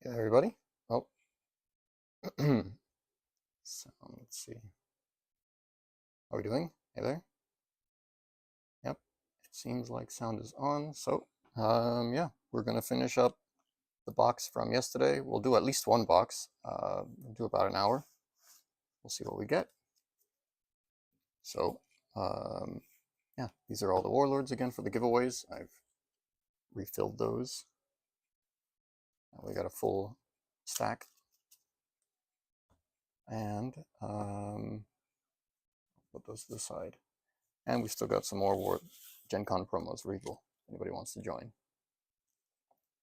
Okay, everybody. Oh, so let's see. How are we doing? Hey there. Yep. It seems like sound is on. So, yeah, we're gonna finish up the box from yesterday. We'll do at least one box. We'll do about an hour. We'll see what we get. So, yeah, these are all the warlords again for the giveaways. I've refilled those. Now we got a full stack, and put those to the side. And we still got some more Gen Con promos, Regal. Anybody wants to join?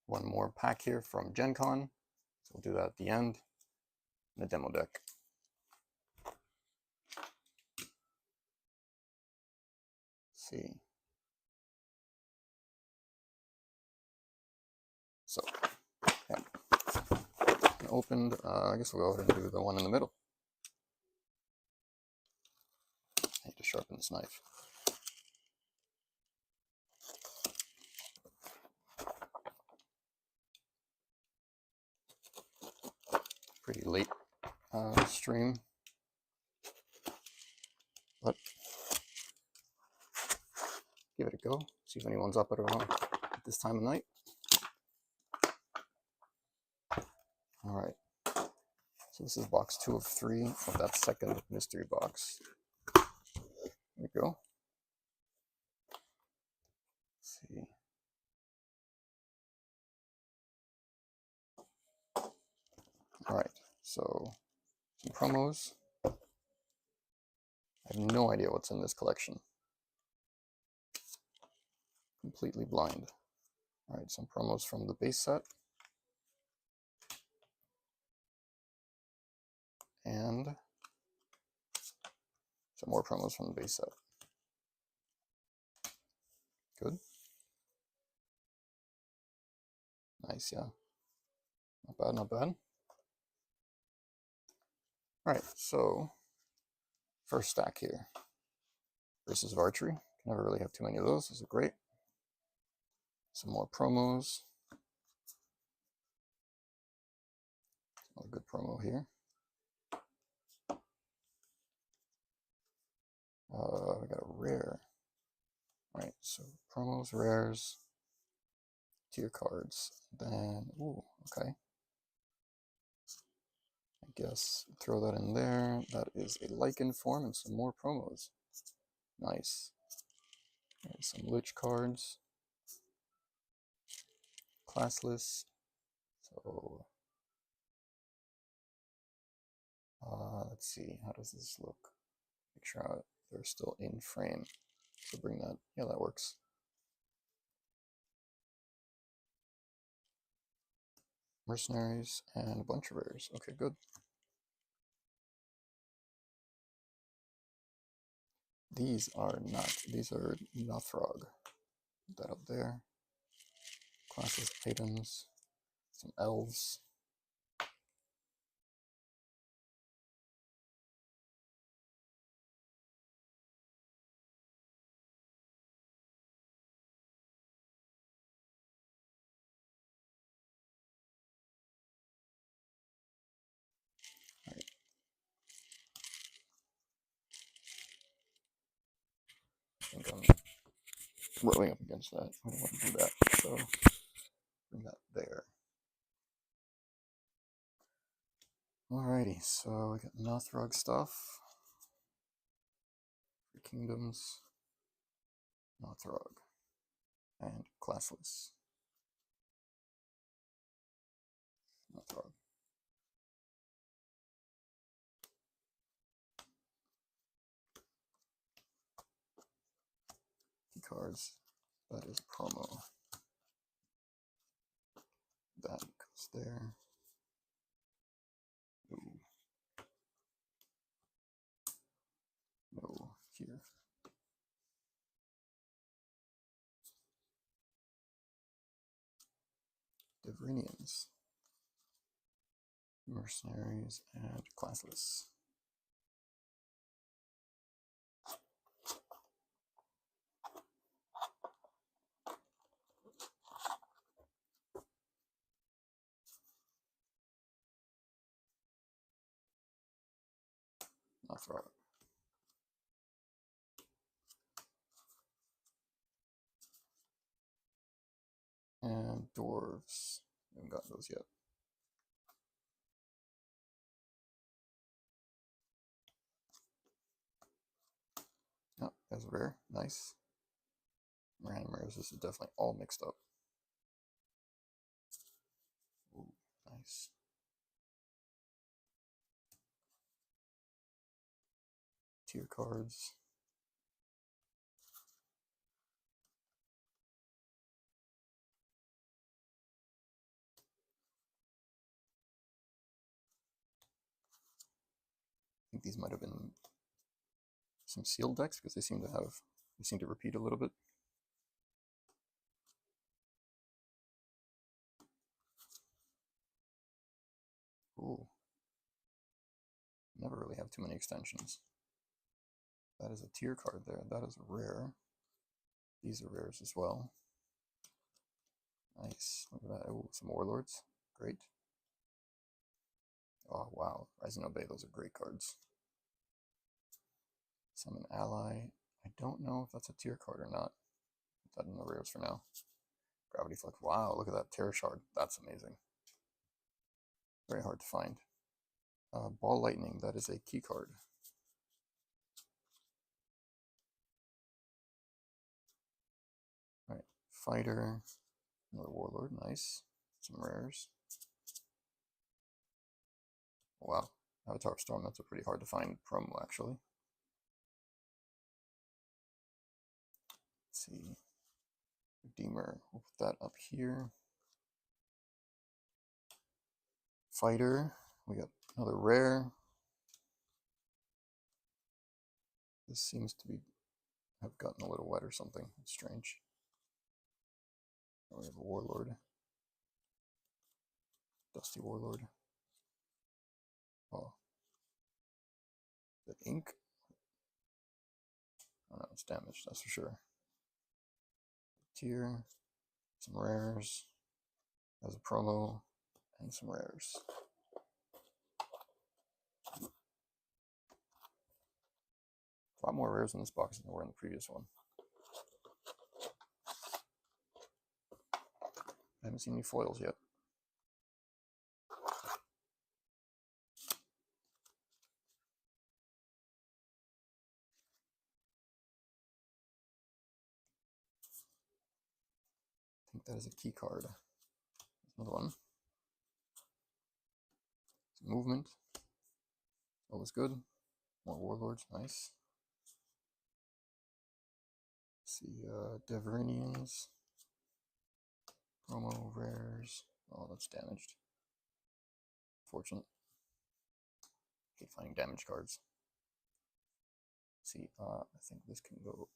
One more pack here from Gen Con. So we'll do that at the end. And the demo deck. Let's see. So, yeah. Opened. I guess we'll go ahead and do the one in the middle. I need to sharpen this knife. Pretty late stream, but give it a go. See if anyone's up at this time of night. All right. So this is box 2 of 3 of that second mystery box. There we go. Let's see. All right. So some promos. I have no idea what's in this collection. Completely blind. All right, some promos from the base set. And some more promos from the base set. Good. Nice, yeah. Not bad, not bad. All right, so first stack here. Versus of Archery. Can never really have too many of those. Those are great. Some more promos. Another good promo here. We got a rare. All right, so promos, rares, tier cards. Then, ooh, okay. I guess throw that in there. That is a Lycan form and some more promos. Nice. And some Lich cards. Classless. So, let's see. How does this look? Make sure they're still in frame. So bring that. Yeah, that works. Mercenaries and a bunch of rares. Okay, good. These are Nothrog. Put that up there. Classes, items, some elves. All right. I think I'm rowing up against that. I don't want to do that, so bring that there. Alrighty, so we got Nothrog stuff. Three Kingdoms, Nothrog, and classless. Nothrog. Key cards. That is promo. That goes there. Ooh. No, here. Devrinians. Mercenaries and classless. I'll throw it. And dwarves. We haven't gotten those yet. Oh, that's rare. Nice. Random rares. This is definitely all mixed up. Ooh, nice. Tier cards. I think these might have been some sealed decks because they seem to repeat a little bit. Ooh. Never really have too many extensions. That is a tier card there. That is rare. These are rares as well. Nice. Look at that. Oh, some warlords. Great. Oh, wow. Rising Obey, those are great cards. Summon Ally. I don't know if that's a tier card or not. Put that in the rares for now. Gravity Flux. Wow, look at that Terror Shard. That's amazing. Very hard to find. Ball Lightning. That is a key card. All right. Fighter. Another Warlord. Nice. Some rares. Wow. Avatar Storm. That's a pretty hard to find promo, actually. Let's see. Redeemer. We'll put that up here. Fighter. We got another rare. This seems to have gotten a little wet or something. It's strange. We have a Warlord. Dusty Warlord. Oh. Is it ink? Oh no, it's damaged, that's for sure. Tier. Some rares. As a promo. And some rares. A lot more rares in this box than there were in the previous one. I haven't seen any foils yet. I think that is a key card. There's another one. Some movement. Always good. More warlords, nice. Let's see, Deverinians. Promo rares. Oh, that's damaged. Fortunate. Hate finding damaged cards. Let's see, I think this can go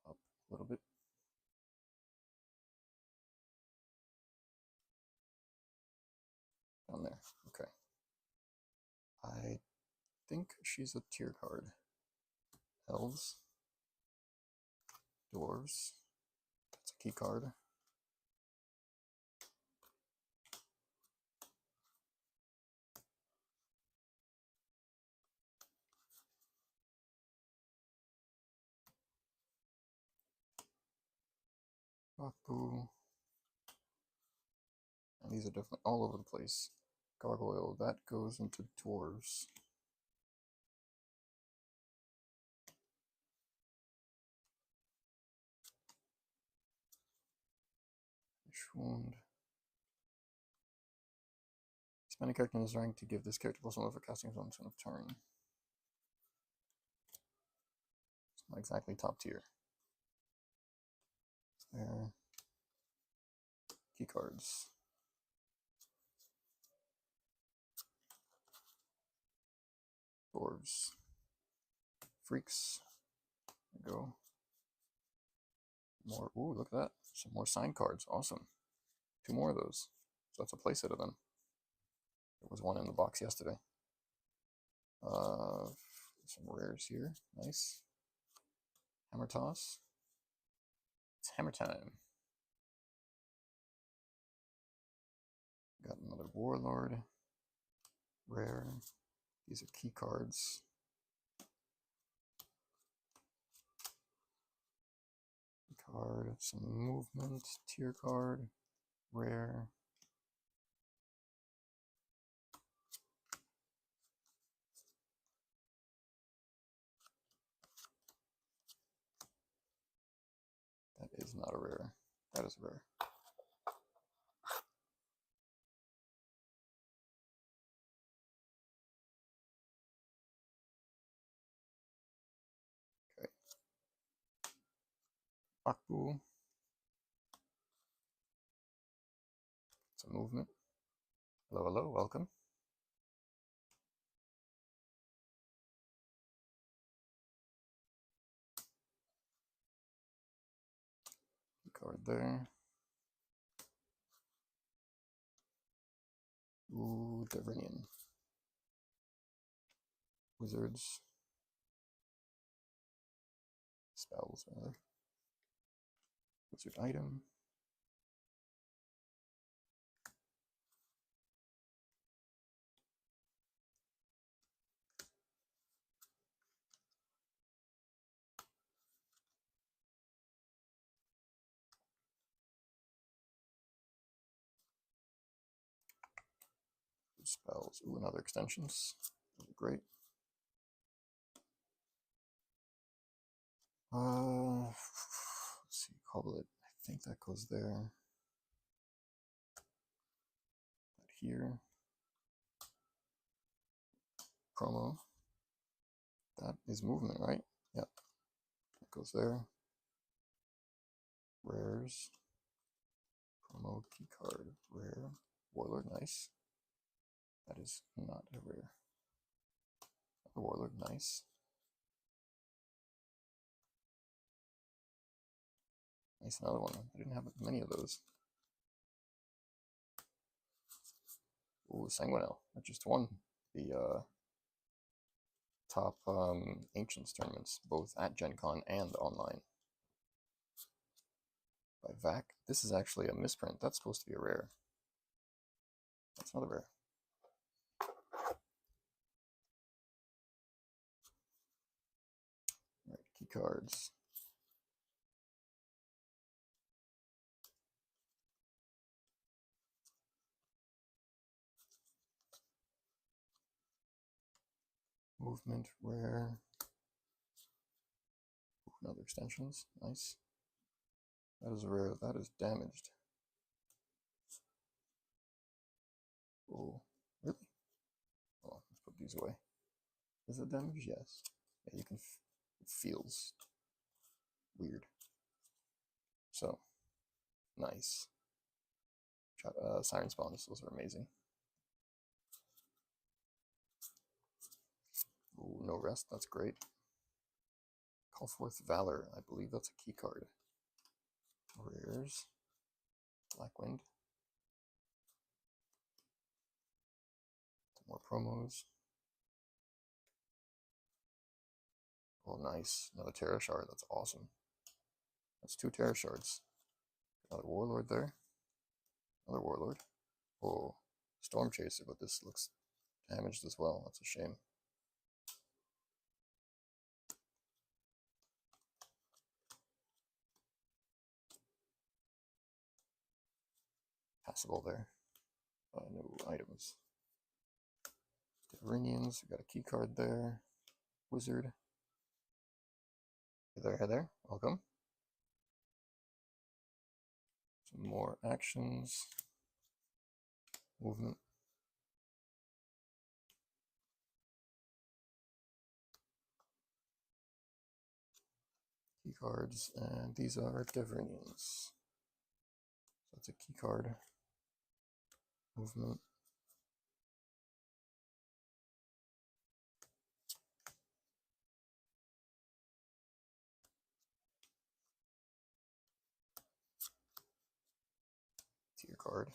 up a little bit. Down there, okay. I think she's a tier card. Elves. Dwarves. That's a key card. Baku. And these are definitely all over the place. Gargoyle, that goes into dwarves. Wound. Spend a character in his rank to give this character +1 for casting his own turn of turn. It's not exactly top tier. There. Key cards. Dwarves. Freaks. There we go. More. Ooh, look at that. Some more sign cards. Awesome. 2 more of those. So that's a playset of them. There was one in the box yesterday. Some rares here. Nice. Hammer Toss. It's hammer time. Got another Warlord. Rare. These are key cards. card, some movement, tier card, rare. That is not a rare. That is a rare. Okay. Akbu. It's a movement. Hello, hello, welcome. Card there. Ooh, Devrinian. Wizards. Spells, rather. Wizard item. Spells. Ooh, and other extensions. Great. Let's see, Coblet. I think that goes there. That here. Promo. That is movement, right? Yep. That goes there. Rares. Promo key card. Rare. Warlord, nice. That is not a rare. A Warlord, nice. Nice, another one. I didn't have many of those. Ooh, Sanguinel. I just won the top Ancients tournaments, both at Gen Con and online. By Vac. This is actually a misprint. That's supposed to be a rare. That's another rare. All right, key cards. Movement, rare. Ooh, another extensions. Nice. That is a rare. That is damaged. Oh, really? Oh, let's put these away. Is it damaged? Yes. Yeah, you can. It feels weird. So, nice. Siren Spawns. Those are amazing. Ooh, no rest. That's great. Call Forth Valor. I believe that's a key card. Rares. Blackwind. Some more promos. Oh, nice. Another Terra Shard. That's awesome. That's 2 Terra Shards. Another Warlord there. Another Warlord. Oh, Storm Chaser, but this looks damaged as well. That's a shame. Passable there. No items. Devrinians, we got a key card there. Wizard. Hey there, hey there. Welcome. Some more actions. Movement. Key cards, and these are Devrinians. So that's a key card. Movement. Tier card.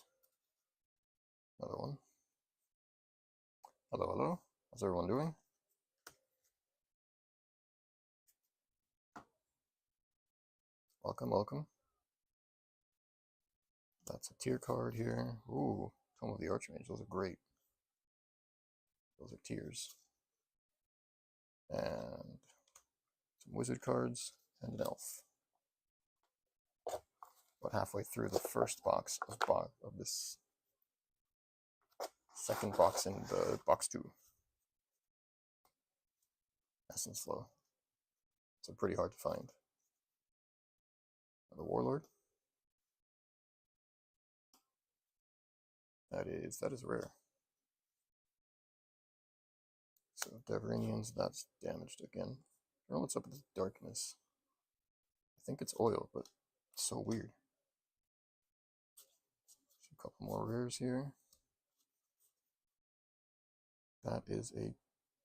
Another one. Hello, hello. How's everyone doing? Welcome, welcome. That's a tier card here. Ooh, Tome of the Archmage. Those are great. Those are tiers. And some wizard cards and an elf. about halfway through the first box of this second box in the box 2. Essence Flow. So pretty hard to find. The Warlord. That is rare. So Deveranians, that's damaged again. I don't know what's up with the darkness. I think it's oil, but it's so weird. So a couple more rares here. That is a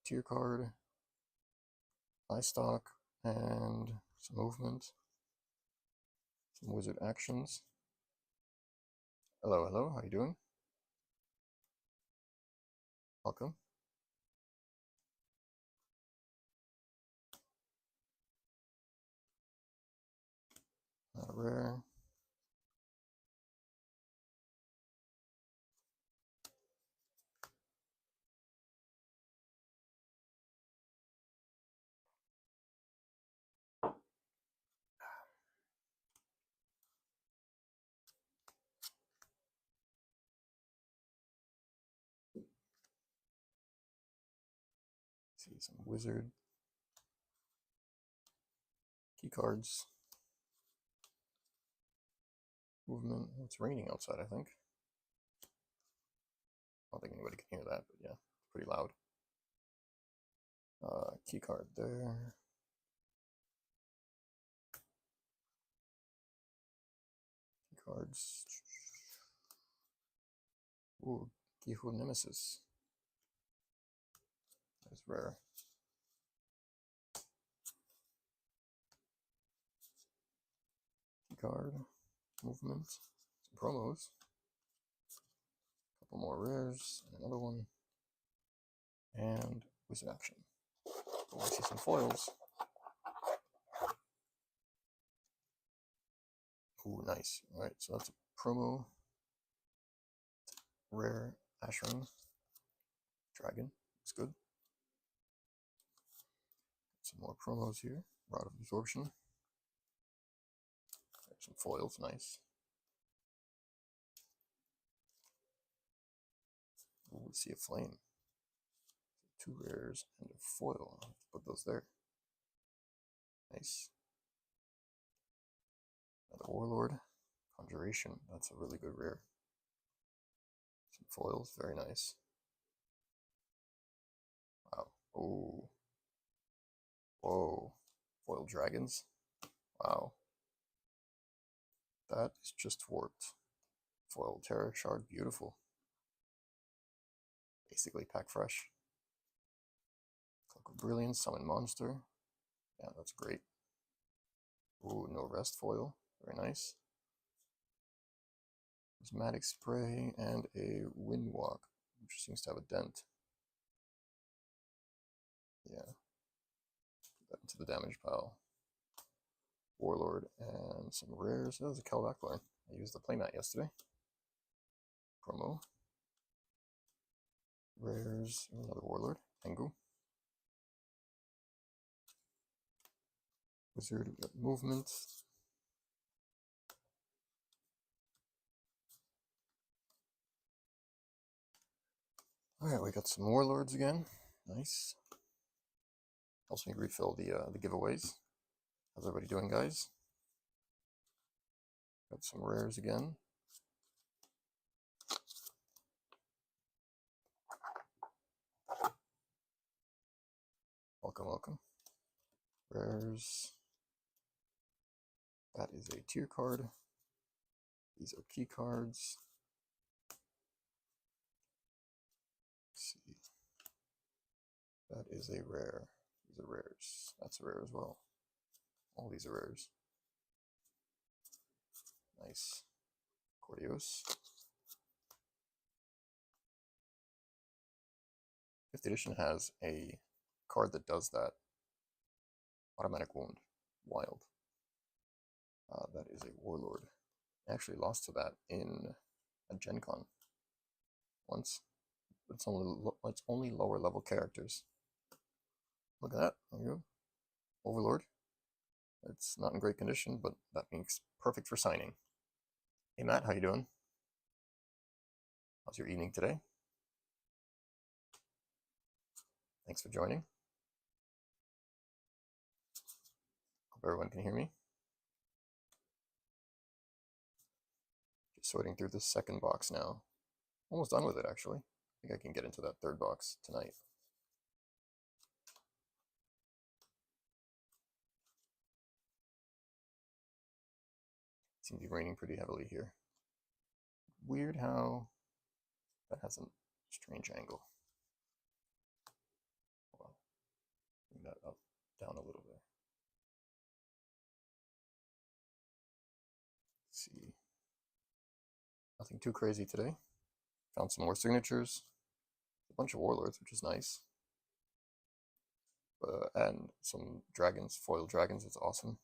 tier card, high stock, and some movement. Some wizard actions. Hello, hello, how you doing? Welcome. Not a rare. See some wizard key cards. Movement. It's raining outside, I think. I don't think anybody can hear that, but yeah, it's pretty loud. Key card there. Key cards. Ooh, Gihu Nemesis. That's rare. Key card. Movement. Some promos. Couple more rares. And another one. And wizard action. I want to see some foils. Ooh, nice. Alright, so that's a promo. Rare Ashram. Dragon. Looks good. Some more promos here. Rod of Absorption. There's some foils, nice. Ooh, Sea of Flame. 2 rares and a foil. I'll have to put those there. Nice. Another Warlord. Conjuration. That's a really good rare. Some foils, very nice. Wow. Oh. Whoa. Foil dragons. Wow. That is just warped. Foil Terror Shard, beautiful. Basically pack fresh. Cloak of Brilliance, Summon Monster. Yeah, that's great. Ooh, no rest foil. Very nice. Prismatic Spray and a Windwalk, which seems to have a dent. Yeah. Put that into the damage pile. Warlord and some rares. That was a Kel Backline. I used the playmat yesterday. Promo. Rares. Another Warlord. Tengu. Wizard. We got movement. Alright, we got some Warlords again. Nice. Also need to refill the giveaways. How's everybody doing, guys? Got some rares again. Welcome, welcome. Rares. That is a tier card. These are key cards. Let's see. That is a rare. These are rares. That's a rare as well. All these are rares. Nice. Cordios. 5th edition has a card that does that. Automatic Wound. Wild. That is a Warlord. I actually lost to that in a Gen Con once. It's only lower level characters. Look at that. There you go. Overlord. It's not in great condition, but that means perfect for signing. Hey Matt, how you doing? How's your evening today? Thanks for joining. Hope everyone can hear me. Just sorting through this second box now. Almost done with it, actually. I think I can get into that third box tonight. Seems to be raining pretty heavily here. Weird how that has a strange angle. Well, bring that up, down a little bit. Let's see. Nothing too crazy today. Found some more signatures. A bunch of warlords, which is nice. And some dragons, foil dragons. It's awesome.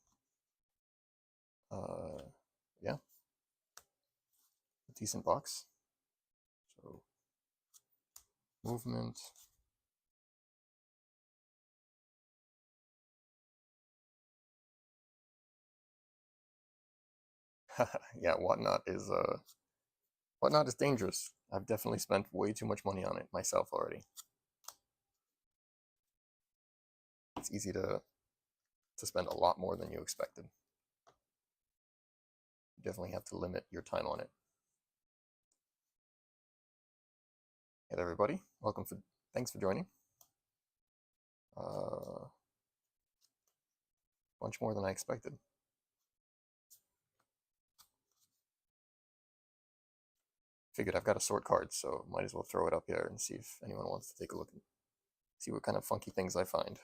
Yeah, a decent box. So movement. Yeah, Whatnot is dangerous. I've definitely spent way too much money on it myself already. It's easy to spend a lot more than you expected. You definitely have to limit your time on it. Hey there, everybody. Thanks for joining. Bunch more than I expected. Figured I've got to sort cards, so might as well throw it up here and see if anyone wants to take a look and see what kind of funky things I find.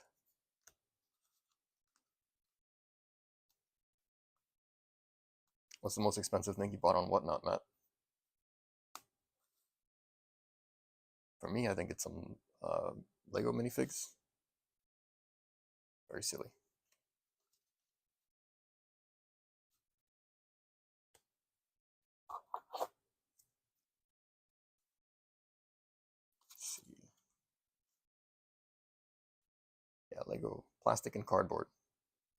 What's the most expensive thing you bought on Whatnot, Matt? For me, I think it's some Lego minifigs. Very silly. Let's see. Yeah, Lego, plastic and cardboard.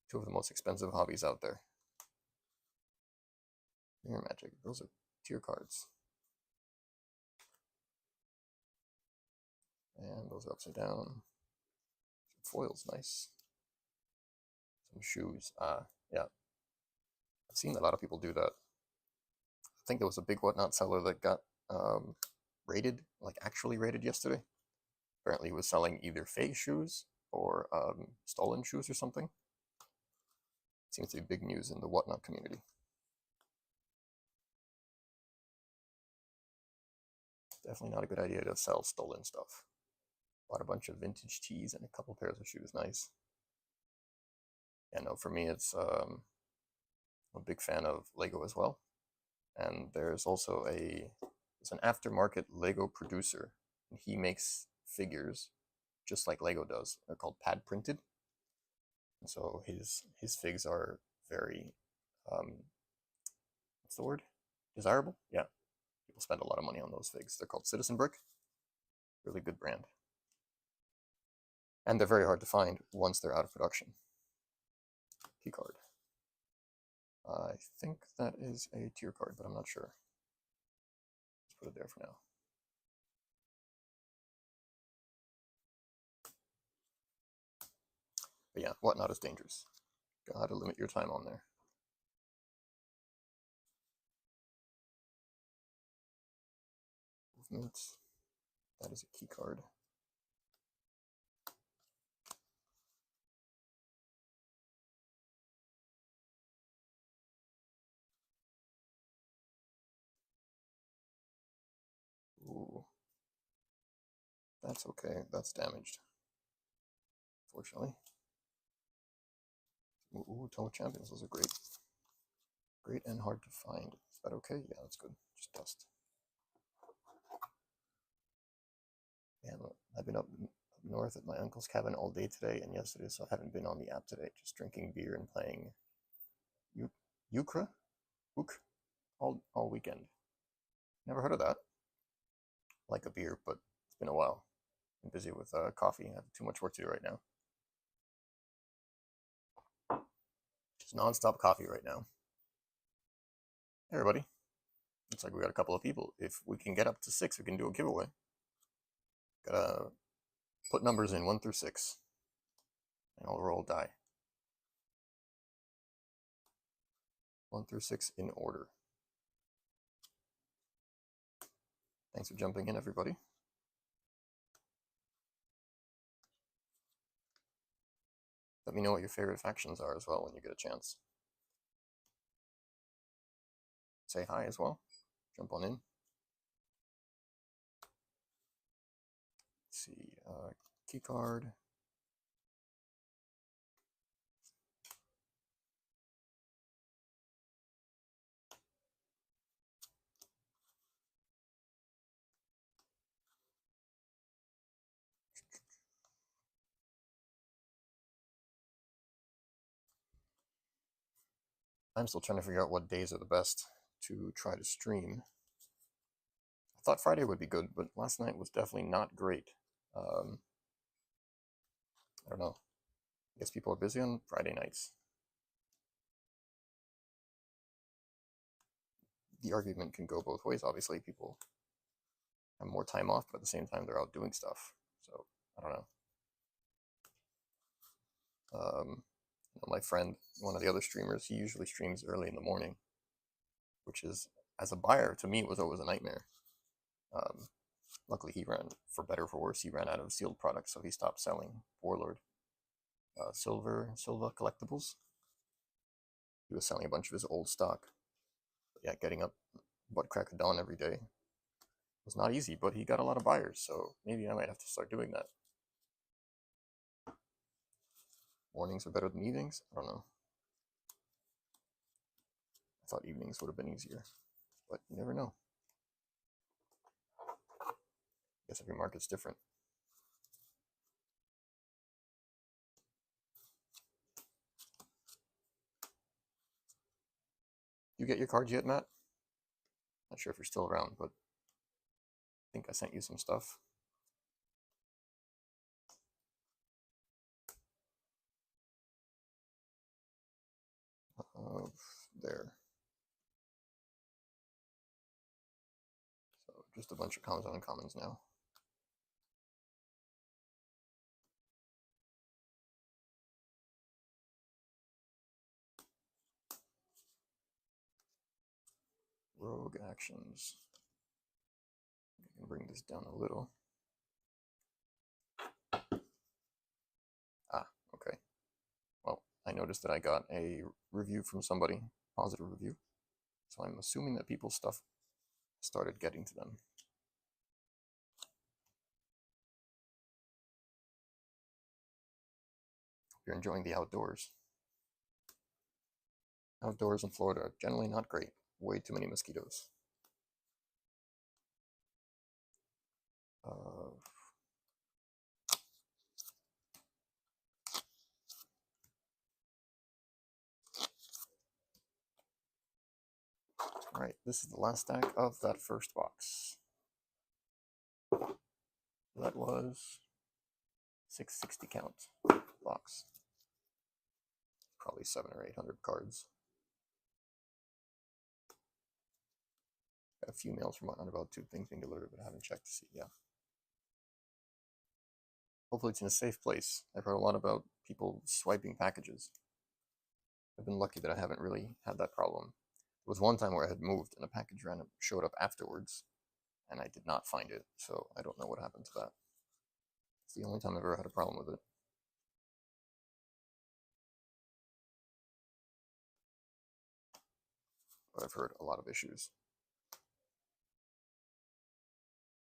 Two of the most expensive hobbies out there. Mirror Magic, those are tier cards. And those are upside down. Foils, nice. Some shoes. Yeah. I've seen a lot of people do that. I think there was a big Whatnot seller that got raided, like actually raided yesterday. Apparently he was selling either fake shoes or stolen shoes or something. Seems to be big news in the Whatnot community. Definitely not a good idea to sell stolen stuff. Bought a bunch of vintage tees and a couple pairs of shoes. Nice. Yeah, no, for me, it's I'm a big fan of Lego as well. And there's also there's an aftermarket Lego producer. And he makes figures just like Lego does. They're called pad printed. And so his figs are very what's the word? Desirable? Yeah. People spend a lot of money on those figs. They're called Citizen Brick. Really good brand. And they're very hard to find once they're out of production. Key card. I think that is a tier card, but I'm not sure. Let's put it there for now. But yeah, Whatnot is dangerous. Gotta limit your time on there. Movement. That is a key card. Ooh. That's okay. That's damaged. Fortunately. Ooh, Tome of Champions. Those are great. Great and hard to find. Is that okay? Yeah, that's good. Just dust. Yeah, I've been up north at my uncle's cabin all day today and yesterday, so I haven't been on the app today. Just drinking beer and playing Euchre? Ook? All weekend. Never heard of that. Like a beer, but it's been a while. I'm busy with coffee. I have too much work to do right now. Just non-stop coffee right now. Hey, everybody. Looks like we got a couple of people. If we can get up to 6, we can do a giveaway. Gotta put numbers in 1 through 6. And I'll roll die. 1 through 6 in order. Thanks for jumping in, everybody. Let me know what your favorite factions are as well when you get a chance. Say hi as well. Jump on in. Let's see, key card. I'm still trying to figure out what days are the best to try to stream. I thought Friday would be good, but last night was definitely not great. I don't know. I guess people are busy on Friday nights. The argument can go both ways. Obviously, people have more time off, but at the same time, they're out doing stuff. So, I don't know. My friend, one of the other streamers, he usually streams early in the morning, which is, as a buyer, to me, it was always a nightmare. Luckily, he ran, for better or for worse, he ran out of sealed products, so he stopped selling Warlord. Silva Collectibles. He was selling a bunch of his old stock. But yeah, getting up butt crack of dawn every day was not easy, but he got a lot of buyers, so maybe I might have to start doing that. Mornings are better than evenings? I don't know. I thought evenings would have been easier, but you never know. I guess every market's different. You get your cards yet, Matt? Not sure if you're still around, but I think I sent you some stuff. There. So just a bunch of commons and uncommons now. Rogue actions. I can bring this down a little. Ah, okay. Well, I noticed that I got a review from somebody, positive review. So I'm assuming that people's stuff started getting to them. Hope you're enjoying the outdoors. Outdoors in Florida are generally not great. Way too many mosquitoes. Alright, this is the last stack of that first box. That was 660 count box. Probably 700 or 800 cards. Got a few mails from on about 2 things being delivered, but I haven't checked to see. Yeah. Hopefully it's in a safe place. I've heard a lot about people swiping packages. I've been lucky that I haven't really had that problem. There was one time where I had moved and a package showed up afterwards, and I did not find it, so I don't know what happened to that. It's the only time I've ever had a problem with it. But I've heard a lot of issues.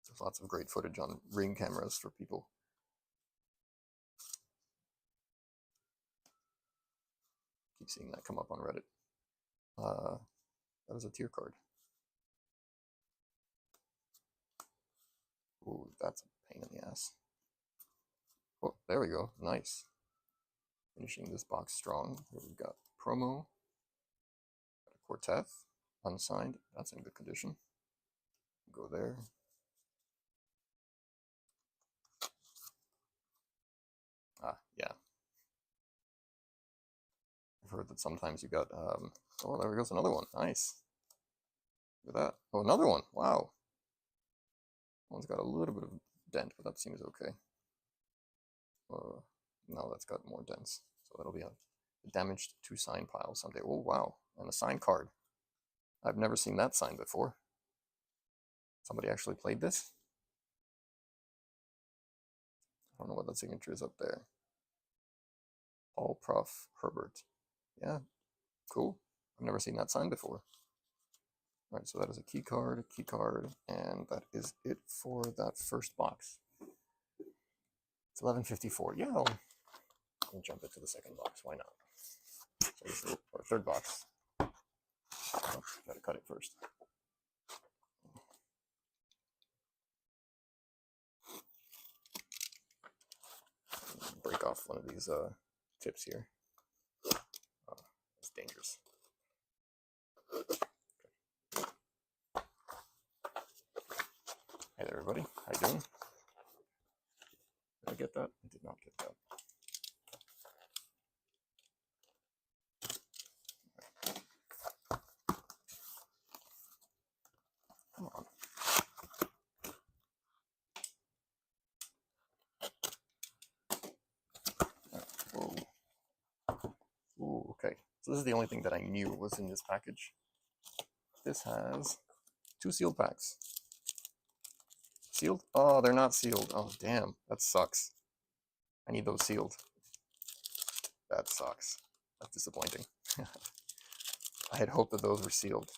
There's lots of great footage on Ring cameras for people. Keep seeing that come up on Reddit. That was a tier card. Ooh, that's a pain in the ass. Oh, there we go. Nice. Finishing this box strong. Here we've got promo. Got a Quartet. Unsigned. That's in good condition. Go there. Ah, yeah. I've heard that sometimes you got, oh, there goes another one. Nice. Look at that. Oh, another one. Wow. One's got a little bit of dent, but that seems okay. No, that's got more dents. So that'll be a damaged 2 sign pile someday. Oh, wow. And a sign card. I've never seen that sign before. Somebody actually played this? I don't know what that signature is up there. Paul Prof. Herbert. Yeah, cool. I've never seen that sign before. All right, so that is a key card, and that is it for that first box. It's 11:54. Yeah, I'll jump into the second box. Why not? So this is our third box. Oh, gotta cut it first. Break off one of these tips here. It's dangerous. Hey there, everybody. How you doing? Did I get that? I did not get that. Come on. Whoa. Ooh, okay. So this is the only thing that I knew was in this package. This has 2 sealed packs. Sealed? Oh, they're not sealed. Oh, damn. That sucks. I need those sealed. That sucks. That's disappointing. I had hoped that those were sealed.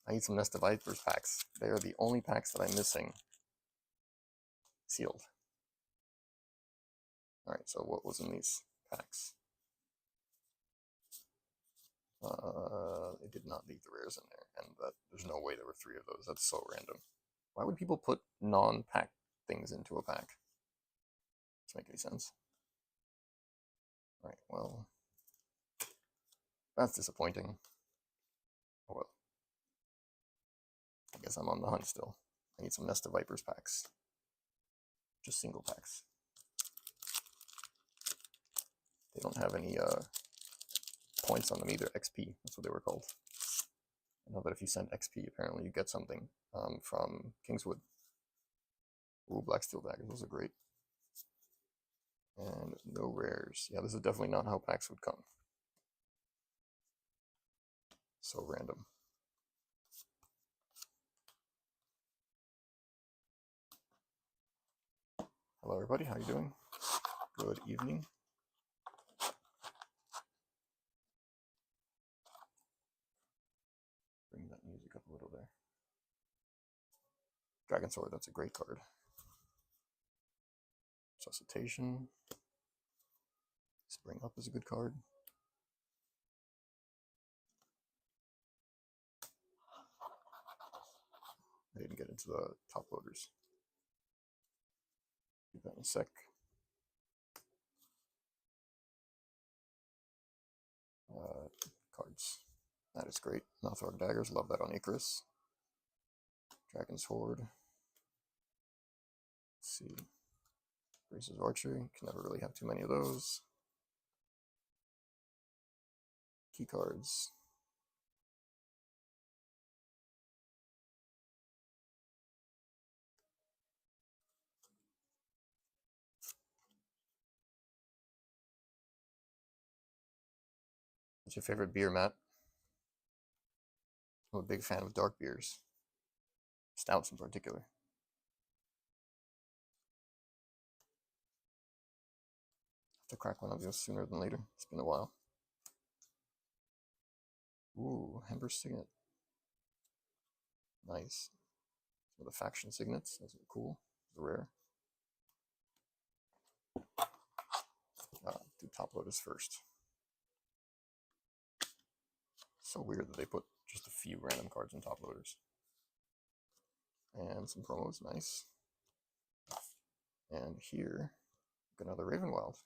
I need some Nest of Vipers packs. They are the only packs that I'm missing. Sealed. Alright, so what was in these packs? They did not leave the rares in there, and that there's no way there were 3 of those. That's so random. Why would people put non-packed things into a pack? Doesn't make any sense. Alright, well, that's disappointing. Oh well. I guess I'm on the hunt still. I need some Nest of Vipers packs. Just single packs. They don't have any points on them either. XP, that's what they were called. I know that if you send XP, apparently you get something from Kingswood. Ooh, Black Steel Daggers, those are great. And no rares. Yeah, this is definitely not how packs would come. So random. Hello everybody, how you doing? Good evening. Bring that music up a little there. Dragon Sword, that's a great card. Resuscitation. Spring Up is a good card. I didn't get into the top loaders. Do that in a sec. Cards. That is great. Nothorg Daggers, love that on Icarus. Dragon's Horde. Let's see. Grace's Archery, can never really have too many of those. Key cards. What's your favorite beer, Matt? I'm a big fan of dark beers. Stouts in particular. Have to crack one of those sooner than later. It's been a while. Ooh, Ember Signet. Nice. Some of the faction signets. Those are cool. Those are rare. Do top loaders first. So weird that they put just a few random cards in top loaders. And some promos, nice. And here, another Ravenwild.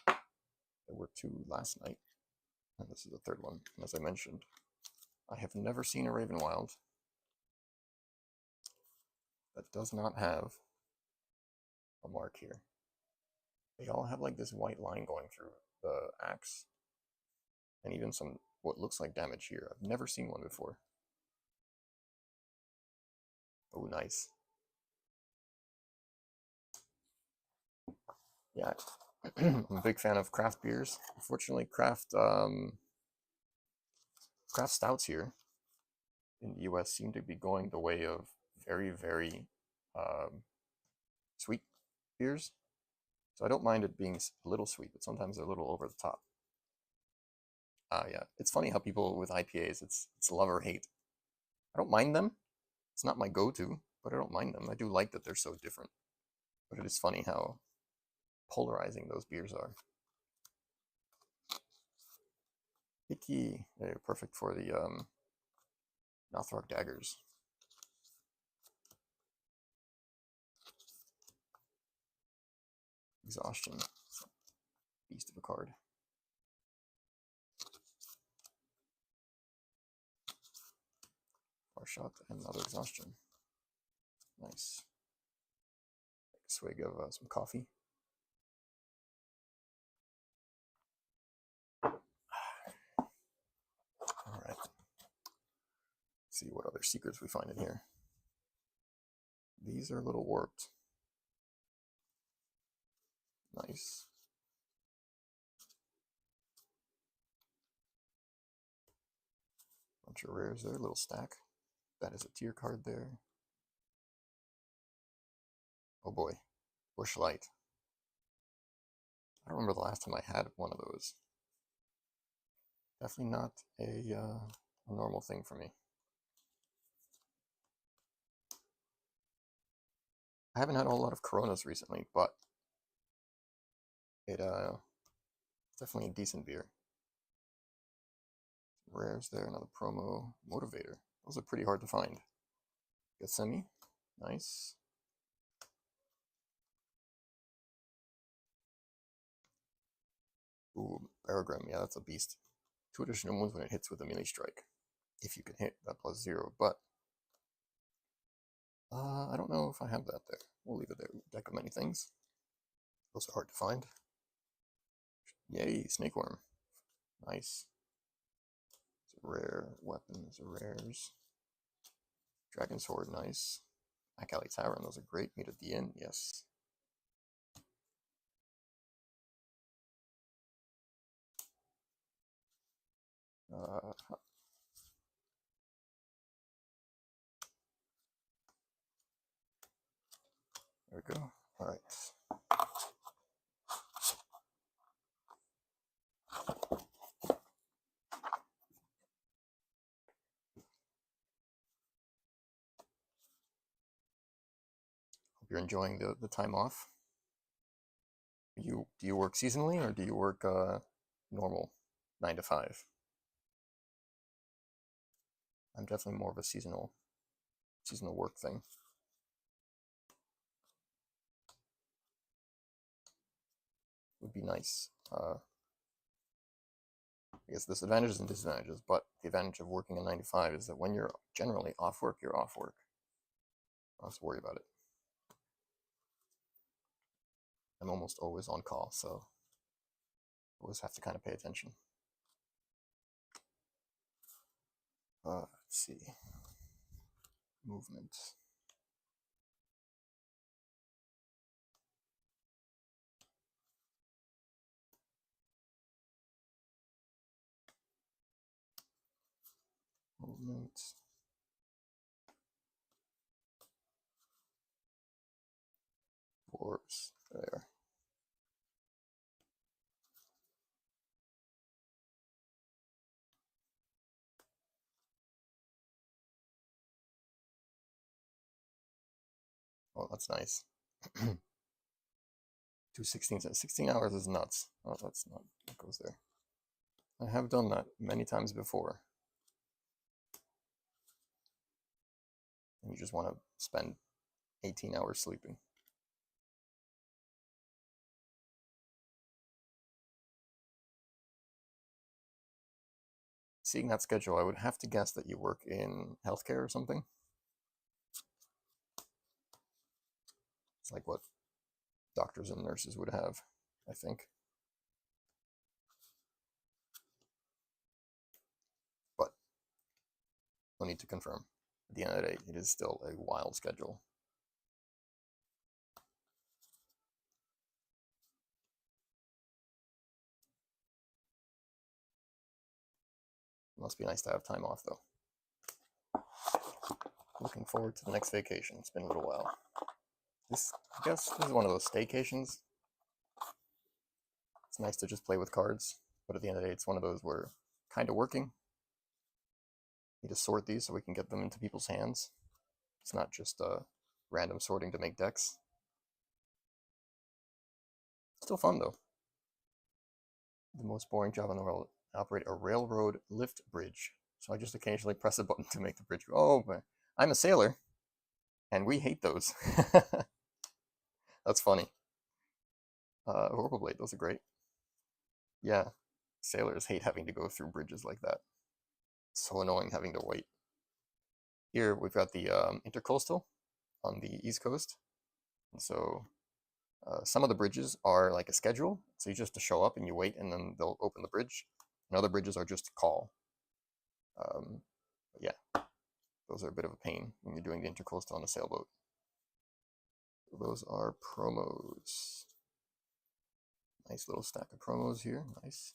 There were 2 last night, and this is the 3rd one. And as I mentioned, I have never seen a Ravenwild that does not have a mark here. They all have like this white line going through the axe, and even some what looks like damage here. I've never seen one before. Oh, nice. Yeah, I'm a big fan of craft beers. Unfortunately, craft stouts here in the US seem to be going the way of very, very sweet beers. So I don't mind it being a little sweet, but sometimes they're a little over the top. Yeah, it's funny how people with IPAs, it's love or hate. I don't mind them. It's not my go-to, but I don't mind them. I do like that they're so different. But it is funny how polarizing those beers are. Icky, they're perfect for the Northrop daggers. Exhaustion, beast of a card. Far shot and another exhaustion. Nice. Take a swig of some coffee. All right. See what other secrets we find in here. These are a little warped. Nice. Bunch of rares there, little stack. That is a tier card there. Oh boy, Bush Light. I don't remember the last time I had one of those. Definitely not a normal thing for me. I haven't had a lot of Coronas recently, but it's definitely a decent beer. Rares there, another promo. Motivator. Those are pretty hard to find. Gethsemane. Nice. Ooh, Barogrim. Yeah, that's a beast. 2 additional wounds when it hits with a melee strike. If you can hit that +0, but I don't know if I have that there. We'll leave it there. Deck of many things. Those are hard to find. Yay, Snakeworm. Nice. It's a rare. Weapons are rares. Dragon Sword, nice. Akali Tavern, those are great. Meet at the inn, yes. There we go. All right. Hope you're enjoying the time off. Do you work seasonally or do you work normal 9 to 5? I'm definitely more of a seasonal work thing. Would be nice. I guess there's advantages and disadvantages, but the advantage of working a 9 to 5 is that when you're generally off work, you're off work. I don't have to worry about it. I'm almost always on call, so I always have to kind of pay attention. Let's see. Movement. Movement. Orbs. There. Oh, that's nice. 16 hours is nuts. Oh, that's not what goes there. I have done that many times before. And you just want to spend 18 hours sleeping. Seeing that schedule, I would have to guess that you work in healthcare or something. It's like what doctors and nurses would have, I think. No need to confirm. At the end of the day, it is still a wild schedule. Must be nice to have time off, though. Looking forward to the next vacation. It's been a little while. I guess this is one of those staycations. It's nice to just play with cards, but at the end of the day, it's one of those where kind of working. Need to sort these so we can get them into people's hands. It's not just random sorting to make decks. Still fun, though. The most boring job in the world. Operate a railroad lift bridge. So I just occasionally press a button to make the bridge go. Oh, man. I'm a sailor, and we hate those. That's funny. Orbital Blade, those are great. Yeah, sailors hate having to go through bridges like that. It's so annoying having to wait. Here we've got the Intercoastal on the East Coast. And so some of the bridges are like a schedule. So you just have to show up and you wait and then they'll open the bridge. And other bridges are just a call. But yeah, those are a bit of a pain when you're doing the Intercoastal on a sailboat. So those are promos. Nice little stack of promos here. Nice.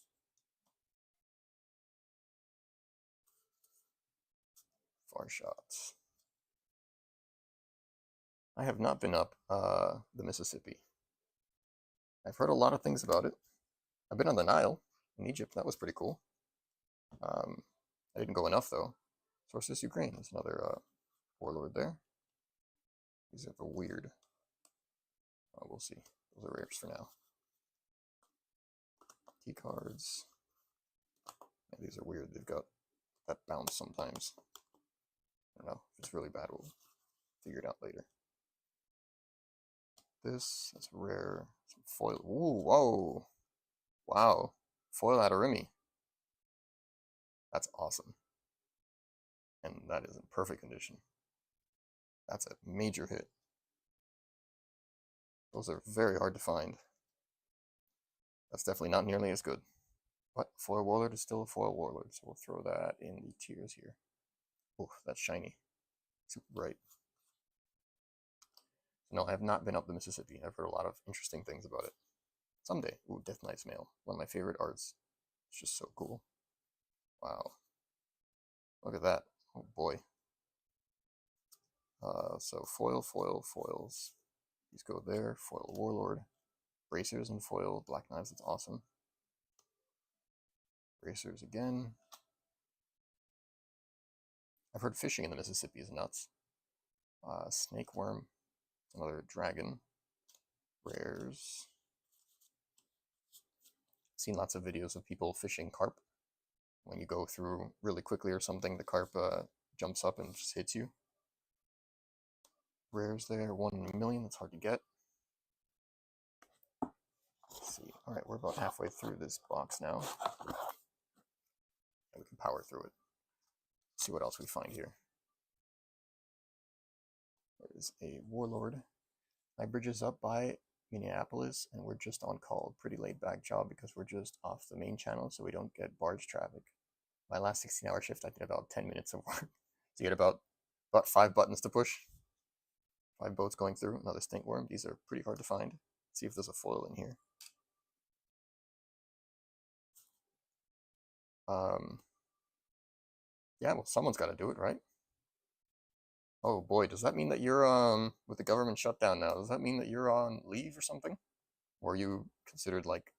Far shots. I have not been up the Mississippi. I've heard a lot of things about it. I've been on the Nile in Egypt. That was pretty cool. I didn't go enough, though. Sources Ukraine. There's another warlord there. These are the weird. We'll see. Those are rares for now. Key cards. Yeah, these are weird. They've got that bounce sometimes. I don't know. If it's really bad, we'll figure it out later. That's rare. Some foil. Ooh, whoa. Wow. Foil Adarimi. That's awesome. And that is in perfect condition. That's a major hit. Those are very hard to find. That's definitely not nearly as good. But foil warlord is still a foil warlord, so we'll throw that in the tiers here. Oh, that's shiny. Super bright. No, I have not been up the Mississippi. I've heard a lot of interesting things about it. Someday. Ooh, Death Knight's Mail. One of my favorite arts. It's just so cool. Wow. Look at that. Oh boy. So foils. These go there. Foil warlord. Bracers and foil. Black knives, that's awesome. Bracers again. I've heard fishing in the Mississippi is nuts. Snake worm. Another dragon. Rares. Seen lots of videos of people fishing carp. When you go through really quickly or something, the carp jumps up and just hits you. Rares there, 1 in a million. That's hard to get. Let's see. All right, we're about halfway through this box now. And we can power through it. See what else we find here. There's a warlord. My bridge is up by Minneapolis, and we're just on call. Pretty laid back job because we're just off the main channel, so we don't get barge traffic. My last 16-hour shift, I did about 10 minutes of work. So you get about 5 buttons to push. 5 boats going through. Another stink worm. These are pretty hard to find. Let's see if there's a foil in here. Yeah, well, someone's got to do it, right? Oh boy, does that mean that you're with the government shutdown now? Does that mean that you're on leave or something? Or are you considered like,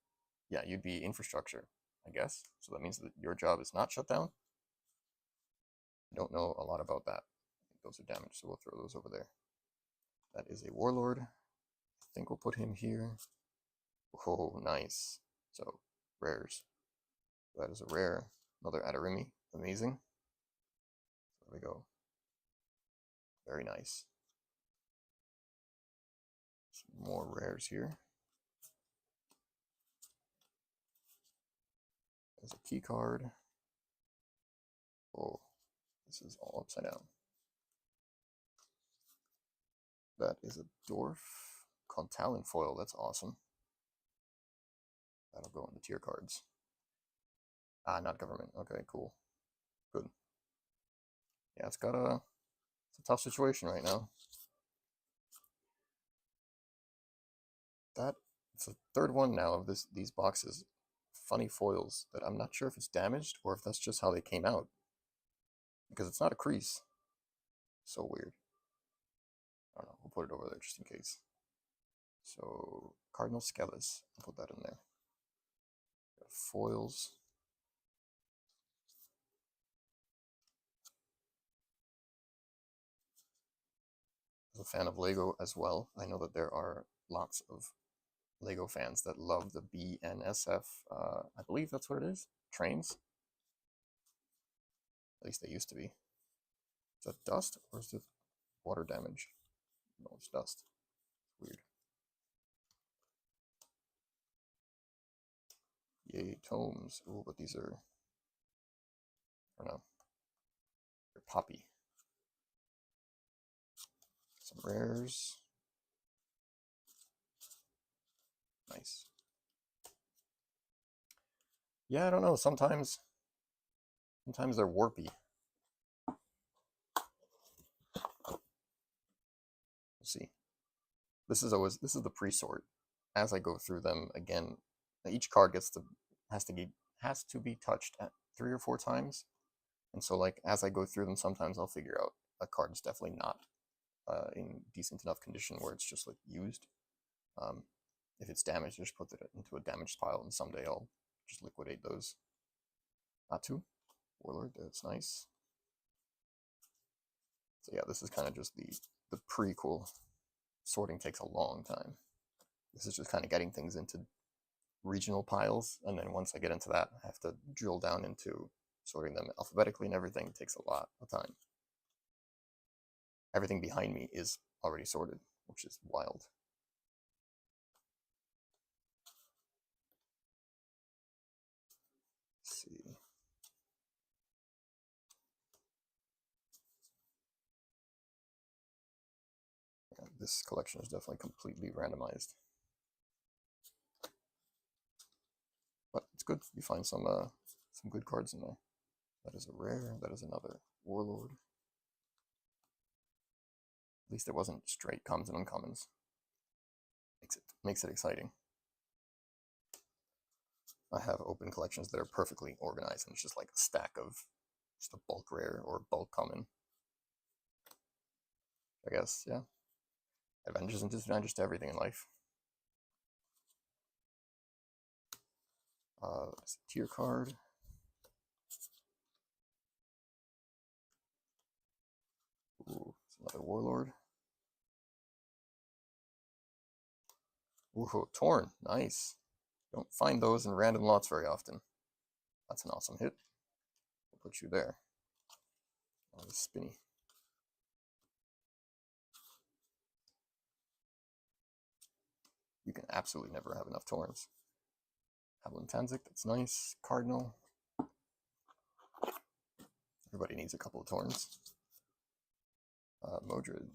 yeah, you'd be infrastructure, I guess. So that means that your job is not shut down? I don't know a lot about that. I think those are damaged, so we'll throw those over there. That is a warlord. I think we'll put him here. Oh, nice. So, rares. That is a rare. Another Adarimi. Amazing. There we go. Very nice. Some more rares here. There's a key card. Oh, this is all upside down. That is a dwarf. Contalin foil, that's awesome. That'll go in the tier cards. Ah, not government. Okay, cool. Good. Yeah, it's a tough situation right now. It's the third one now of these boxes. Funny foils that I'm not sure if it's damaged or if that's just how they came out. Because it's not a crease. So weird. I don't know, we'll put it over there just in case. So, Cardinal Skellis, I'll put that in there. Got foils. As a fan of Lego as well, I know that there are lots of Lego fans that love the BNSF, I believe that's what it is, trains. At least they used to be. Is that dust or is it water damage? No, it's dust. Weird. Yay, tomes. Oh, but these are, I don't know, they're poppy. Some rares. Nice. Yeah, I don't know. Sometimes they're warpy. We'll see. This is the pre-sort. As I go through them again, each card has to be touched at 3 or 4 times. And so like as I go through them, sometimes I'll figure out a card is definitely not in decent enough condition where it's just like used. If it's damaged, I just put it into a damaged pile, and someday I'll just liquidate those. Atu, Warlord, that's nice. So yeah, this is kind of just the prequel. Sorting takes a long time. This is just kind of getting things into regional piles, and then once I get into that, I have to drill down into sorting them alphabetically and everything. It takes a lot of time. Everything behind me is already sorted, which is wild. Let's see. Yeah, this collection is definitely completely randomized. But it's good. You find some good cards in there. That is a rare. That is another Warlord. At least it wasn't straight commons and uncommons. Makes it exciting. I have open collections that are perfectly organized, and it's just like a stack of just a bulk rare or bulk common. I guess, yeah. Advantages and disadvantages to everything in life. It's a tier card. Ooh, it's another Warlord. Ooh, Torn, nice. Don't find those in random lots very often. That's an awesome hit. We'll put you there. Oh, it's spinny. You can absolutely never have enough Torns. Howlin' Tanzik, that's nice. Cardinal. Everybody needs a couple of Torns. Modred.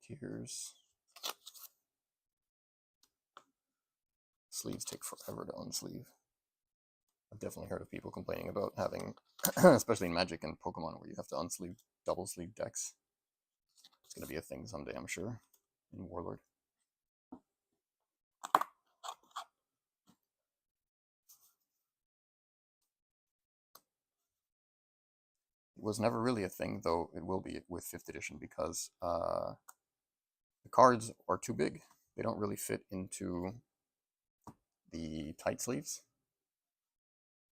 Tears. Sleeves take forever to unsleeve. I've definitely heard of people complaining about having, especially in Magic and Pokemon, where you have to unsleeve double sleeve decks. It's going to be a thing someday, I'm sure, in Warlord. It was never really a thing, though it will be with 5th edition, because the cards are too big. They don't really fit into the tight sleeves.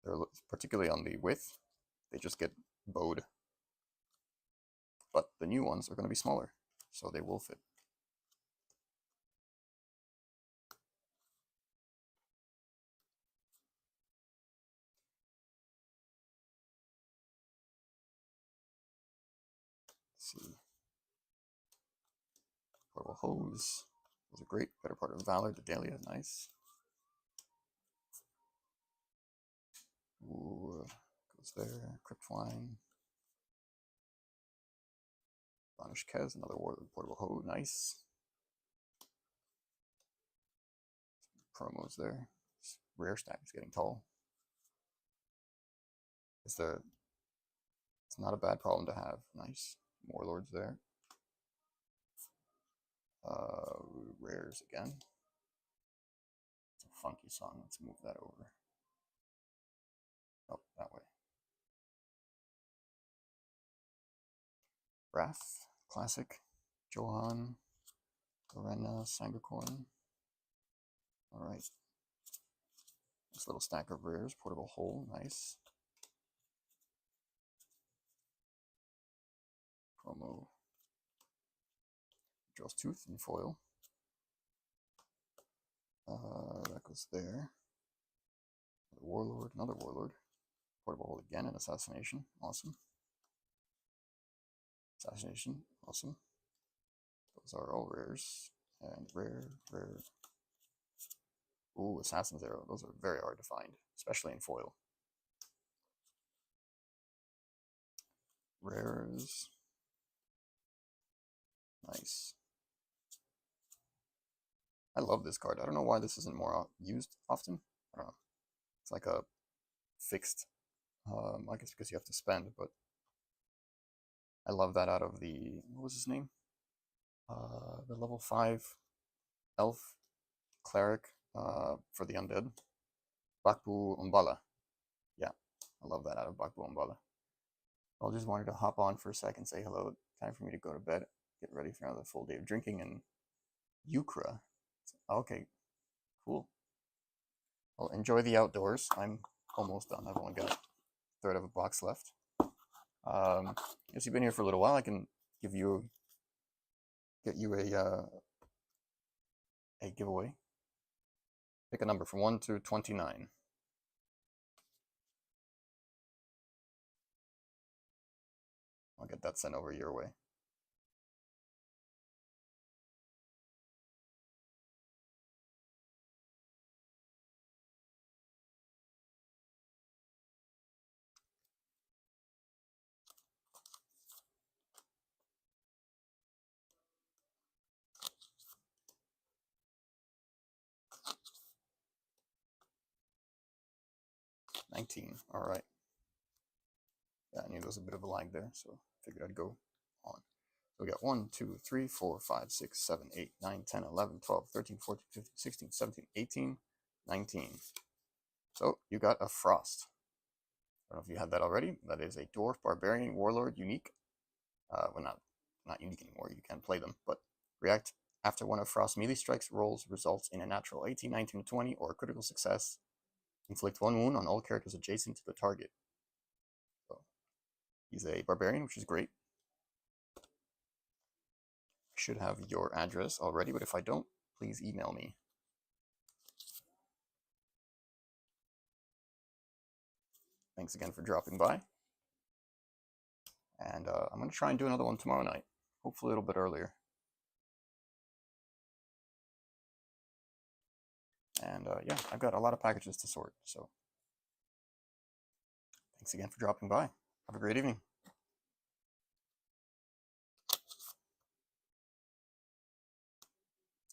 They're particularly on the width. They just get bowed. But the new ones are going to be smaller, so they will fit. Let's see. Portable Hose was a great, better part of Valor. The Dahlia, nice. Ooh, goes there. Cryptwine. Vanish Kez, another Portable Hose, nice. Promos there. Rare stack is getting tall. It's not a bad problem to have. Nice. Warlords there. Rares again. It's a funky song. Let's move that over. Oh, that way. Wrath, classic. Johan, Lorena, Sangercorn. Alright. This little stack of rares. Portable Hole, nice. Promo. Drill's Tooth in foil. That goes there. Warlord, another Warlord. Portable Hole again, and Assassination, awesome. Assassination, awesome. Those are all rares. And rare. Ooh, Assassin's Arrow. Those are very hard to find, especially in foil. Rares. Nice. I love this card. I don't know why this isn't more used often. I don't know. It's like a fixed, I guess because you have to spend, but I love that out of the, what was his name? The level 5 elf cleric for the undead. Bakbu Umbala. Yeah, I love that out of Bakbu Umbala. I just wanted to hop on for a second, say hello. Time for me to go to bed, get ready for another full day of drinking in Ukra. Okay, cool. Well, enjoy the outdoors. I'm almost done. I've only got a third of a box left. If you've been here for a little while, I can get you a giveaway. Pick a number from 1 to 29. I'll get that sent over your way. $19. All right. Yeah, I knew there was a bit of a lag there, so figured I'd go on. So we got 1, 2, 3, 4, 5, 6, 7, 8, 9, 10, 11, 12, 13, 14, 15, 16, 17, 18, 19. So you got a Frost. I don't know if you had that already. That is a Dwarf Barbarian Warlord unique. Well, not unique anymore. You can play them, but react after one of Frost's melee strikes rolls results in a natural 18, 19, 20, or a critical success. Inflict 1 wound on all characters adjacent to the target. So he's a barbarian, which is great. I should have your address already, but if I don't, please email me. Thanks again for dropping by. And I'm going to try and do another one tomorrow night, hopefully a little bit earlier. And yeah, I've got a lot of packages to sort, so thanks again for dropping by. Have a great evening.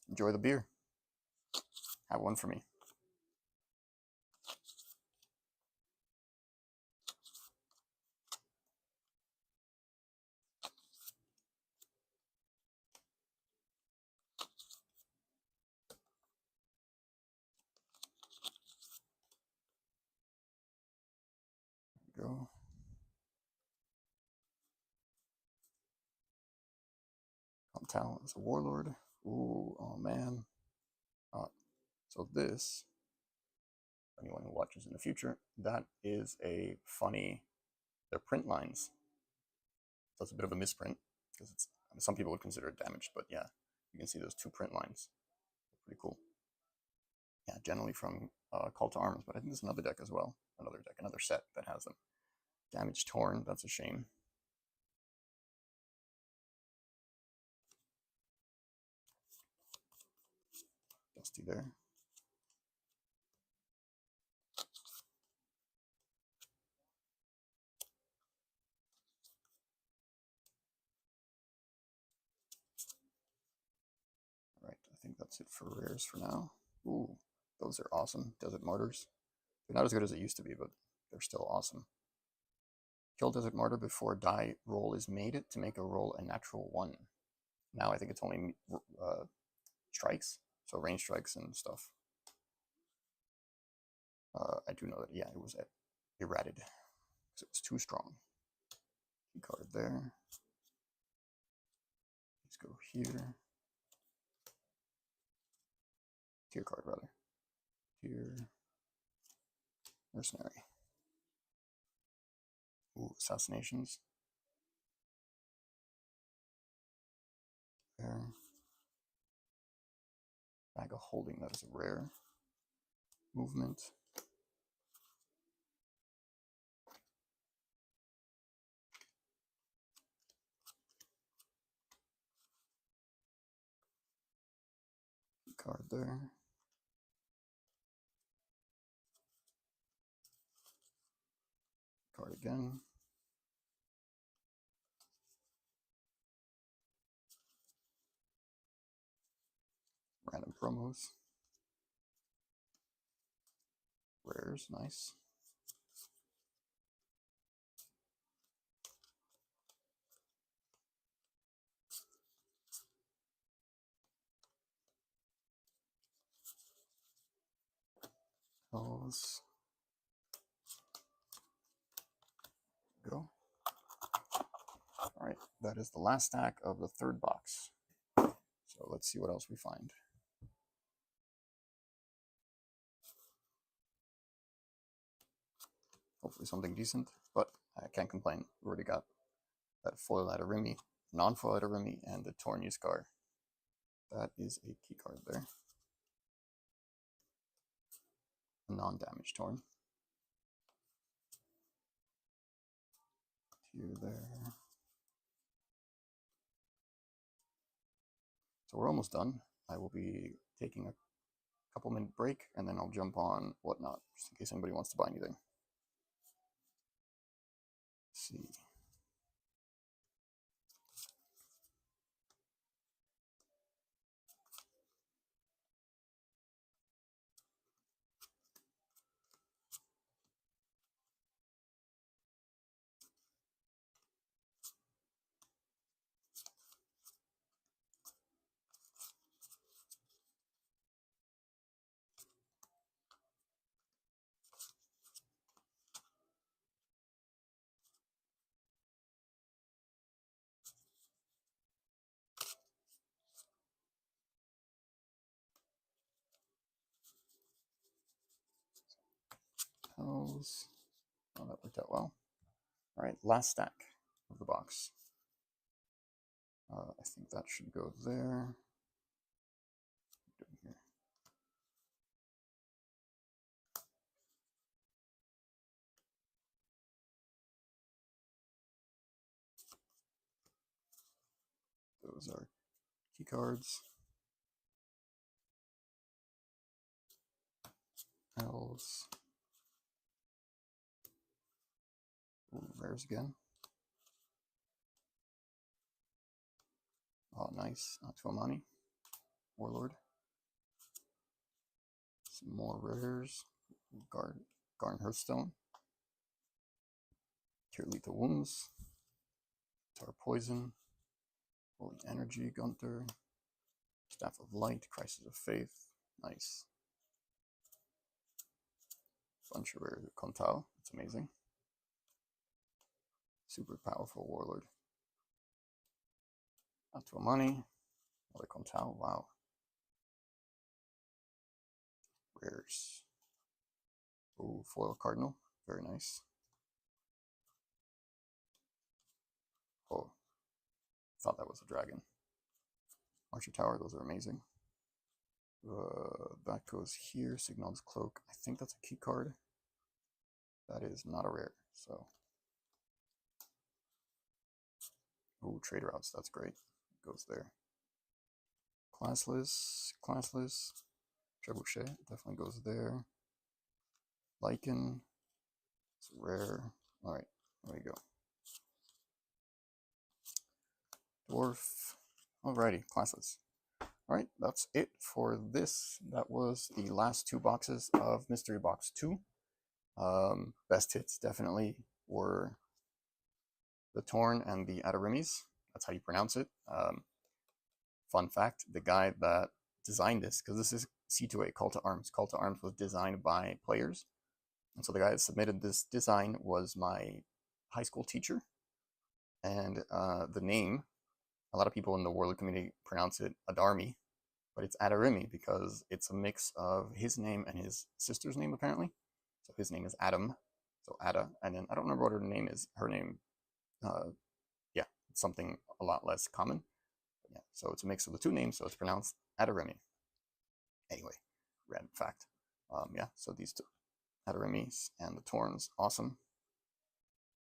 Enjoy the beer. Have one for me. Go. Talent as a warlord. Ooh, oh man. So this, anyone who watches in the future, that is a funny, they're print lines. So it's a bit of a misprint, because it's, I mean, some people would consider it damaged, but yeah, you can see those 2 print lines. Pretty cool. Yeah, generally from Call to Arms, but I think there's another deck as well. Another set that has them. Damage Torn, that's a shame. Dusty there. All right, I think that's it for rares for now. Ooh, those are awesome. Desert Martyrs. They're not as good as they used to be, but they're still awesome. Kill Desert Martyr before die roll is made to make a roll a natural 1. Now I think it's only strikes, so range strikes and stuff. I do know that, yeah, it was errated because it was too strong. Key card there. Let's go here. Tier card, rather. Tier. Mercenary. Ooh, assassinations. There. Bag of Holding, that is a rare. Movement. Card there. Card again. Random promos. Rares, nice. Those. Go. Alright, that is the last stack of the third box. So let's see what else we find. Hopefully something decent, but I can't complain. We already got that foil Adarimi, non-foil Adarimi, and the Torn Yuskar. That is a key card there. A non-damage Torn. Here, there. So we're almost done. I will be taking a couple minute break and then I'll jump on Whatnot, just in case anybody wants to buy anything. Let's see. Those. Oh, that worked out well. All right, last stack of the box. I think that should go there. Here. Those are key cards. Elves. Ooh, rares again. Oh, nice. Tuamani. Warlord. Some more rares. Garn Hearthstone. Cure Lethal Wounds. Tar Poison. Holy Energy. Gunther. Staff of Light. Crisis of Faith. Nice. Bunch of rare Kontao. That's amazing. Super powerful Warlord. Tuamani. Another Kontao. Wow. Rares. Ooh, foil Cardinal. Very nice. Oh, thought that was a dragon. Archer Tower, those are amazing. That goes here. Signal's Cloak. I think that's a key card. That is not a rare, so. Ooh, Trade Routes, that's great. It goes there. Classless. Trebuchet definitely goes there. Lycan. It's rare. Alright, there we go. Dwarf. Alrighty, classless. Alright, that's it for this. That was the last two boxes of Mystery Box 2. Best hits definitely were the Torn and the Adarimis. That's how you pronounce it. Fun fact, the guy that designed this, because this is C2A, Call to Arms. Call to Arms was designed by players. And so the guy that submitted this design was my high school teacher. And the name, a lot of people in the Warlord community pronounce it Adarmi, but it's Adarimi because it's a mix of his name and his sister's name, apparently. So his name is Adam, so Ada, and then I don't remember what her name is. Her name, yeah, it's something a lot less common. But yeah, so it's a mix of the two names, so it's pronounced Adarimi. Anyway, random fact. Yeah, so these two, Adarimis and the Torns, awesome.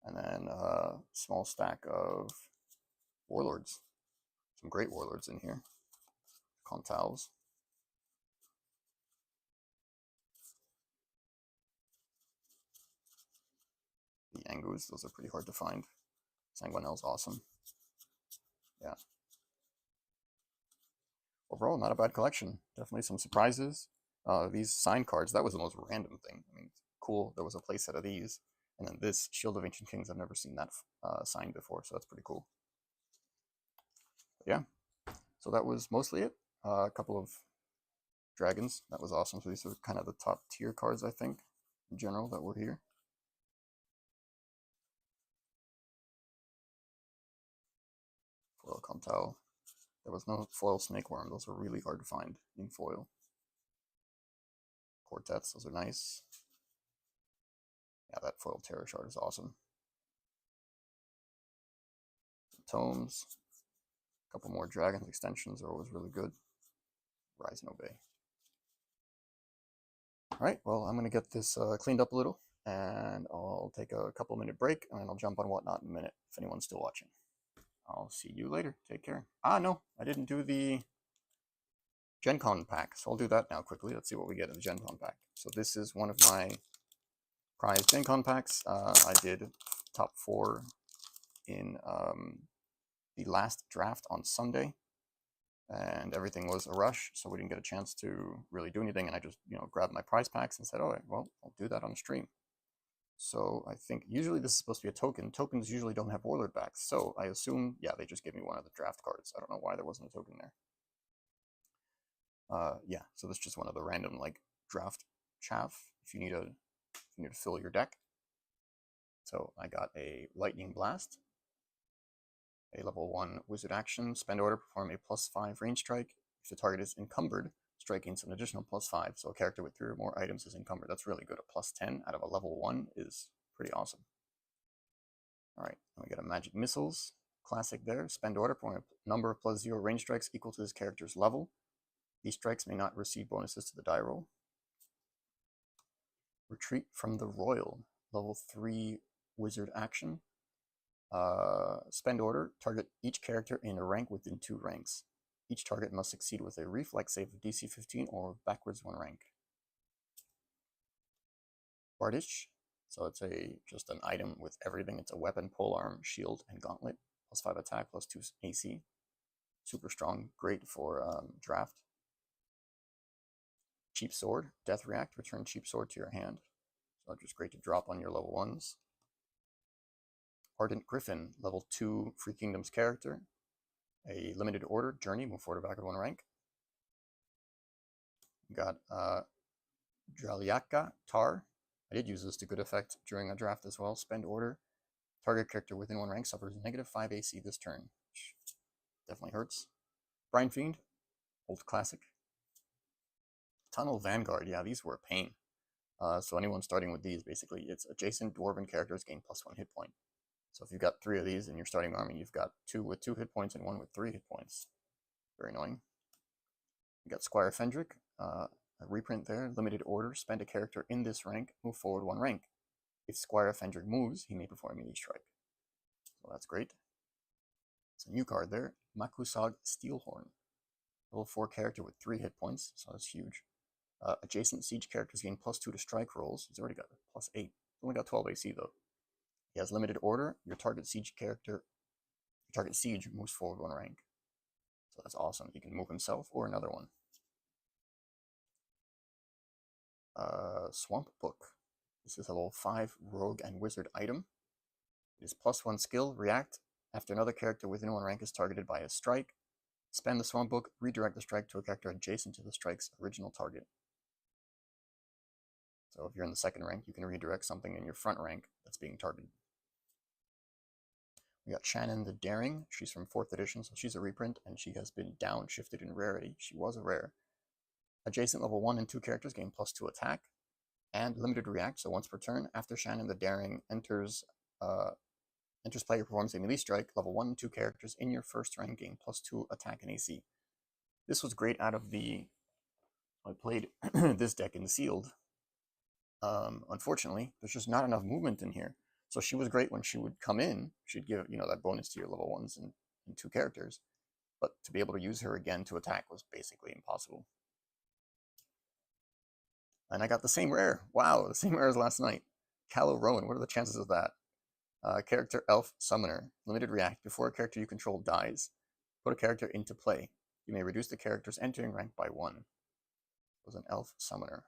And then a small stack of Warlords. Some great Warlords in here. Kontals. The Angus, those are pretty hard to find. Sanguinel's awesome. Yeah. Overall, not a bad collection. Definitely some surprises. These sign cards, that was the most random thing. I mean, cool, there was a playset of these. And then this Shield of Ancient Kings, I've never seen that signed before, so that's pretty cool. But yeah, so that was mostly it. A couple of dragons, that was awesome. So these are kind of the top tier cards, I think, in general, that were here. Foil Kontao. There was no foil Snakeworm, those are really hard to find in foil. Quartets, those are nice. Yeah, that foil Terror Shard is awesome. Tomes. A couple more Dragons extensions are always really good. Rise and Obey. Alright, well, I'm going to get this cleaned up a little, and I'll take a couple minute break, and I'll jump on Whatnot in a minute if anyone's still watching. I'll see you later. Take care. Ah, no, I didn't do the Gen Con pack, so I'll do that now quickly. Let's see what we get in the Gen Con pack. So this is one of my prize Gen Con packs. I did top 4 in the last draft on Sunday, and everything was a rush, so we didn't get a chance to really do anything, and I just, grabbed my prize packs and said, oh, well, I'll do that on stream. So I think usually this is supposed to be a token. Tokens usually don't have Warlord backs, so I assume, yeah, they just gave me one of the draft cards. I don't know why there wasn't a token there. Yeah, so this is just one of the random draft chaff if you need to fill your deck. So I got a Lightning Blast, a level 1 wizard action, spend order, perform a +5 range strike. If the target is encumbered, strike gains an additional +5. So a character with 3 or more items is encumbered. That's really good. A +10 out of a level 1 is pretty awesome. Alright, then we get a Magic Missiles, classic there. Spend order, perform a number of +0 range strikes equal to this character's level. These strikes may not receive bonuses to the die roll. Retreat from the Royal, level 3 wizard action. Spend order, target each character in a rank within 2 ranks. Each target must succeed with a reflex save of DC 15 or backwards 1 rank. Bardish, so it's just an item with everything. It's a weapon, polearm, shield, and gauntlet. +5 attack, +2 AC. Super strong, great for draft. Cheap Sword, Death React, return Cheap Sword to your hand. So just great to drop on your level 1s. Ardent Griffin, level 2 Free Kingdoms character. A limited order, journey, move forward or backward 1 rank. We got Draliaka Tar. I did use this to good effect during a draft as well. Spend order. Target character within 1 rank suffers -5 AC this turn. Which definitely hurts. Brine Fiend, old classic. Tunnel Vanguard, yeah, these were a pain. So anyone starting with these, basically, it's adjacent dwarven characters gain +1 hit point. So if you've got 3 of these in your starting army, you've got 2 with 2 hit points and 1 with 3 hit points. Very annoying. You got Squire Fendrick, a reprint there, limited order, spend a character in this rank, move forward 1 rank. If Squire Fendrick moves, he may perform a mini strike. So that's great. It's a new card there, Makusag Steelhorn. Level 4 character with 3 hit points, so that's huge. Adjacent siege characters gain +2 to strike rolls. He's already got +8. He's only got 12 AC though. He has limited order. Your target siege moves forward 1 rank. So that's awesome. He can move himself or another one. Swamp Book. This is a level 5 rogue and wizard item. It is +1 skill, react. After another character within 1 rank is targeted by a strike, spend the Swamp Book, redirect the strike to a character adjacent to the strike's original target. So if you're in the 2nd rank, you can redirect something in your front rank that's being targeted. We got Shannon the Daring. She's from 4th edition, so she's a reprint, and she has been downshifted in rarity. She was a rare. Adjacent level 1 and 2 characters gain +2 attack, and limited react, so once per turn, after Shannon the Daring enters player performs a melee strike, level 1 and 2 characters in your 1st rank gain +2 attack and AC. This was great out of the... I played this deck in Sealed. Unfortunately, there's just not enough movement in here. So she was great when she would come in. She'd give, that bonus to your level 1s and 2 characters. But to be able to use her again to attack was basically impossible. And I got the same rare. Wow, the same rare as last night. Callow Rowan, what are the chances of that? Character Elf Summoner. Limited react. Before a character you control dies, put a character into play. You may reduce the character's entering rank by 1. It was an Elf Summoner.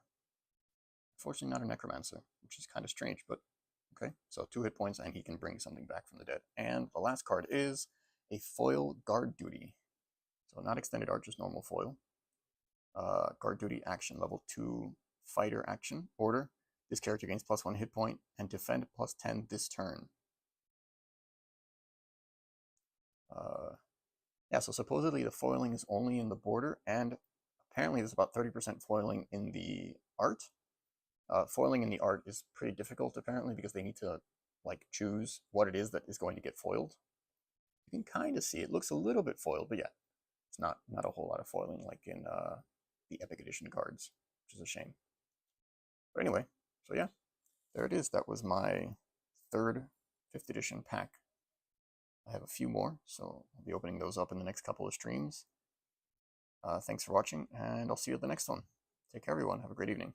Unfortunately not a Necromancer, which is kind of strange, but okay. So 2 hit points and he can bring something back from the dead. And the last card is a Foil Guard Duty. So not Extended Art, just normal foil. Guard Duty action, level 2 fighter action. Order. This character gains +1 hit point and defend +10 this turn. Yeah, so supposedly the foiling is only in the border, and apparently there's about 30% foiling in the art. Foiling in the art is pretty difficult, apparently, because they need to choose what it is that is going to get foiled. You can kind of see it looks a little bit foiled, but yeah, it's not a whole lot of foiling like in the Epic Edition cards, which is a shame. But anyway, so yeah, there it is. That was my 3rd 5th edition pack. I have a few more, so I'll be opening those up in the next couple of streams. Thanks for watching, and I'll see you at the next one. Take care, everyone. Have a great evening.